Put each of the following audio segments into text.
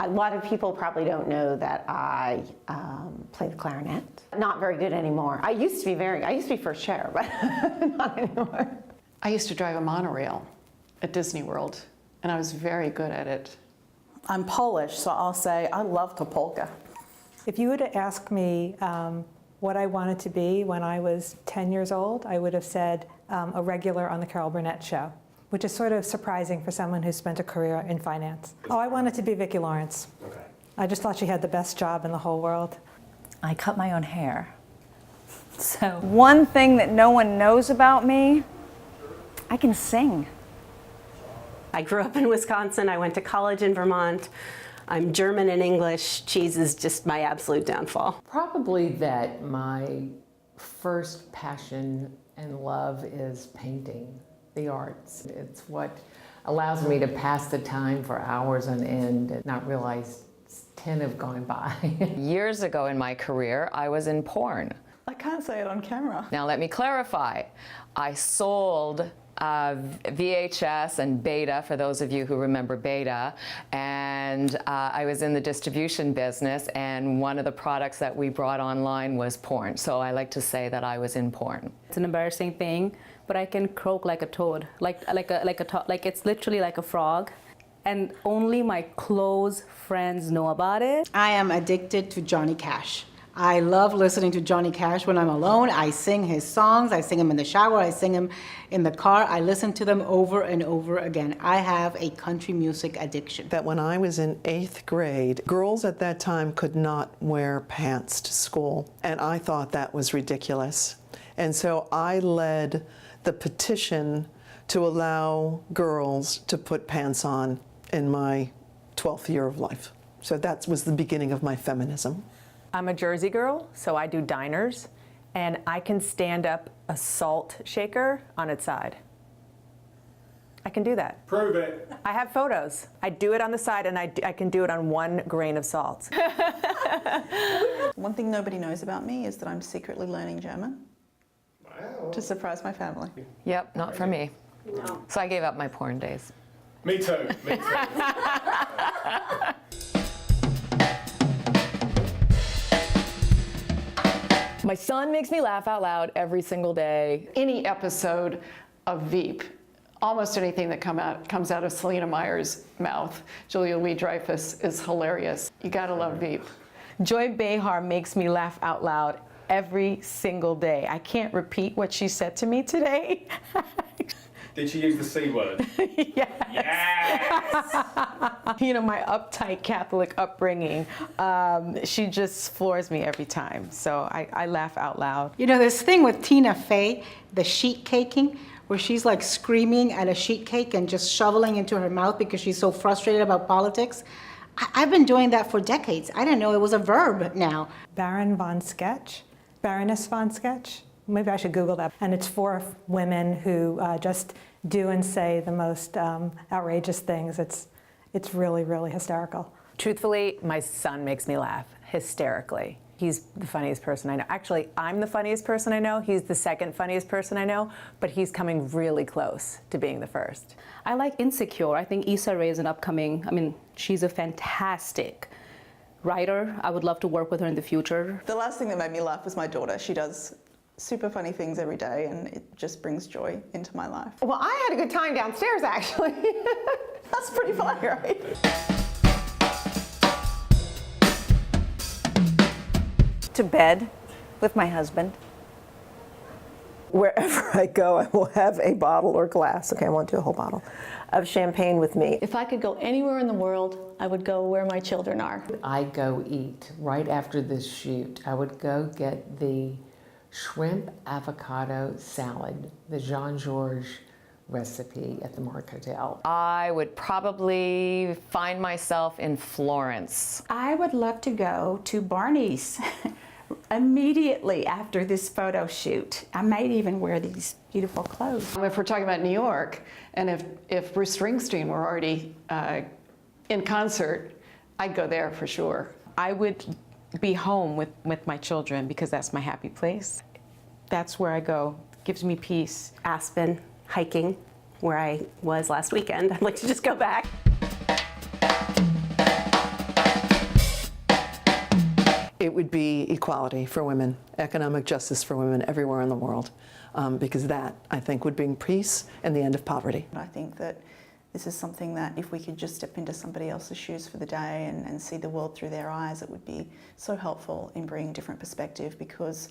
A lot of people probably don't know that I play the clarinet. Not very good anymore. I used to be first chair, but not anymore. I used to drive a monorail at Disney World, and I was very good at it. I'm Polish, so I'll say I love to polka. If you were to ask me what I wanted to be when I was 10 years old, I would have said a regular on the Carol Burnett show, which is sort of surprising for someone who's spent a career in finance. Oh, I wanted to be Vicki Lawrence. Okay. I just thought she had the best job in the whole world. I cut my own hair. So one thing that no one knows about me, I can sing. I grew up in Wisconsin. I went to college in Vermont. I'm German and English. Cheese is just my absolute downfall. Probably that my first passion and love is painting, the arts. It's what allows me to pass the time for hours on end and not realize 10 have gone by. Years ago in my career, I was in porn. I can't say it on camera. Now let me clarify. I sold VHS and Beta, for those of you who remember Beta, and I was in the distribution business, and one of the products that we brought online was porn. So I like to say that I was in porn. It's an embarrassing thing, but I can croak like a toad, like it's literally like a frog, and only my close friends know about it. I am addicted to Johnny Cash. I love listening to Johnny Cash when I'm alone. I sing his songs. I sing them in the shower. I sing them in the car. I listen to them over and over again. I have a country music addiction. That when I was in 8th grade, girls at that time could not wear pants to school, and I thought that was ridiculous. And so I led the petition to allow girls to put pants on in my 12th year of life. So that was the beginning of my feminism. I'm a Jersey girl, so I do diners, and I can stand up a salt shaker on its side. I can do that. Prove it. I have photos. I do it on the side, and I can do it on 1 grain of salt. One thing nobody knows about me is that I'm secretly learning German. Wow. To surprise my family. Yep, not for me. No. So I gave up my porn days. Me too, me too. My son makes me laugh out loud every single day. Any episode of Veep, almost anything that comes out of Selena Meyer's mouth, Julia Louis-Dreyfus, is hilarious. You gotta love Veep. Joy Behar makes me laugh out loud every single day. I can't repeat what she said to me today. Did she use the C word? Yes. Yes! You know, my uptight Catholic upbringing, she just floors me every time. So I laugh out loud. You know, this thing with Tina Fey, the sheet caking, where she's like screaming at a sheet cake and just shoveling into her mouth because she's so frustrated about politics. I've been doing that for decades. I didn't know it was a verb now. Baron von Sketch, Baroness von Sketch. Maybe I should Google that. And it's 4 women who just do and say the most outrageous things. It's really, really hysterical. Truthfully, my son makes me laugh hysterically. He's the funniest person I know. Actually, I'm the funniest person I know. He's the second funniest person I know, but he's coming really close to being the first. I like Insecure. I think Issa Rae is an upcoming, she's a fantastic writer. I would love to work with her in the future. The last thing that made me laugh was my daughter. She does super funny things every day, and it just brings joy into my life. Well, I had a good time downstairs, actually. That's pretty funny, right? To bed with my husband. Wherever I go, I will have a bottle or glass, okay, I won't do a whole bottle, of champagne with me. If I could go anywhere in the world, I would go where my children are. I go eat right after this shoot. I would go get the shrimp avocado salad, the Jean-Georges recipe at the Mark Hotel. I would probably find myself in Florence. I would love to go to Barney's immediately after this photo shoot. I might even wear these beautiful clothes. If we're talking about New York, and if Bruce Springsteen were already in concert, I'd go there for sure. I would be home with my children because that's my happy place. That's where I go. It gives me peace. Aspen, hiking, where I was last weekend. I'd like to just go back. it would be equality for women, economic justice for women everywhere in the world, because that, I think, would bring peace and the end of poverty. I think that this is something that if we could just step into somebody else's shoes for the day and see the world through their eyes, it would be so helpful in bringing different perspective, because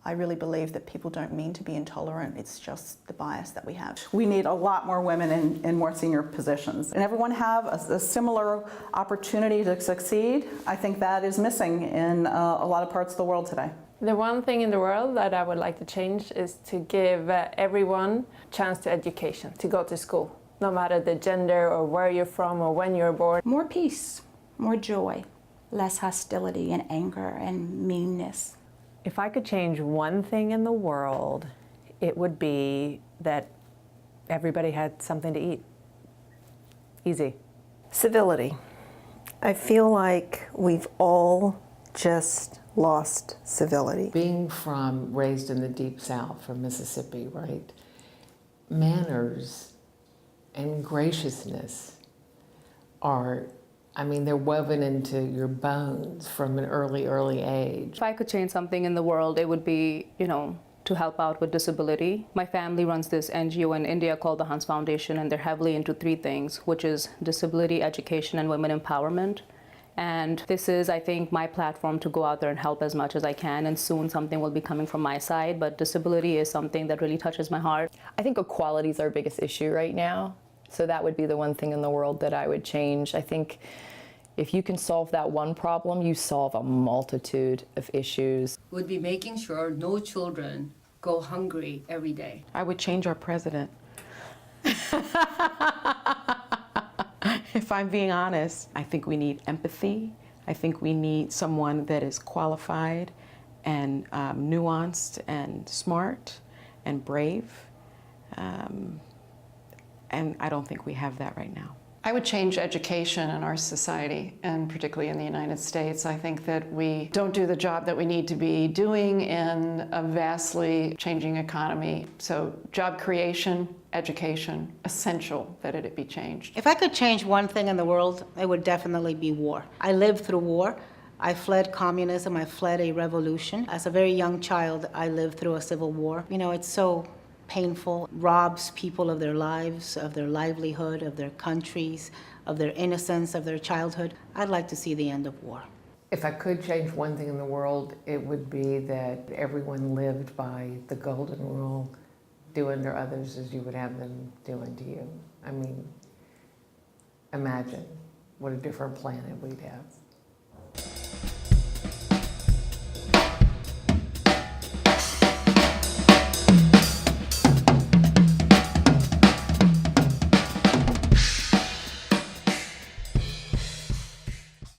I really believe that people don't mean to be intolerant, it's just the bias that we have. We need a lot more women in more senior positions. And everyone have a similar opportunity to succeed. I think that is missing in a lot of parts of the world today. The one thing in the world that I would like to change is to give everyone a chance to education, to go to school, no matter the gender or where you're from or when you're born. More peace, more joy, less hostility and anger and meanness. If I could change one thing in the world, it would be that everybody had something to eat. Easy. Civility. I feel like we've all just lost civility. Being raised in the Deep South, from Mississippi, right? Manners and graciousness are, I mean, they're woven into your bones from an early age. If I could change something in the world, it would be, to help out with disability. My family runs this NGO in India called the Hans Foundation, and they're heavily into three things, which is disability, education, and women empowerment. And this is, I think, my platform to go out there and help as much as I can, and soon something will be coming from my side, but disability is something that really touches my heart. I think equality is our biggest issue right now, so that would be the one thing in the world that I would change. I think if you can solve that one problem, you solve a multitude of issues. Would be making sure no children go hungry every day. I would change our president. If I'm being honest, I think we need empathy. I think we need someone that is qualified and nuanced and smart and brave. And I don't think we have that right now. I would change education in our society, and particularly in the United States. I think that we don't do the job that we need to be doing in a vastly changing economy. So job creation, education, essential that it be changed. If I could change one thing in the world, it would definitely be war. I lived through war. I fled communism. I fled a revolution. As a very young child, I lived through a civil war. It's so painful, robs people of their lives, of their livelihood, of their countries, of their innocence, of their childhood. I'd like to see the end of war. If I could change one thing in the world, it would be that everyone lived by the golden rule, do unto others as you would have them do unto you. I mean, imagine what a different planet we'd have.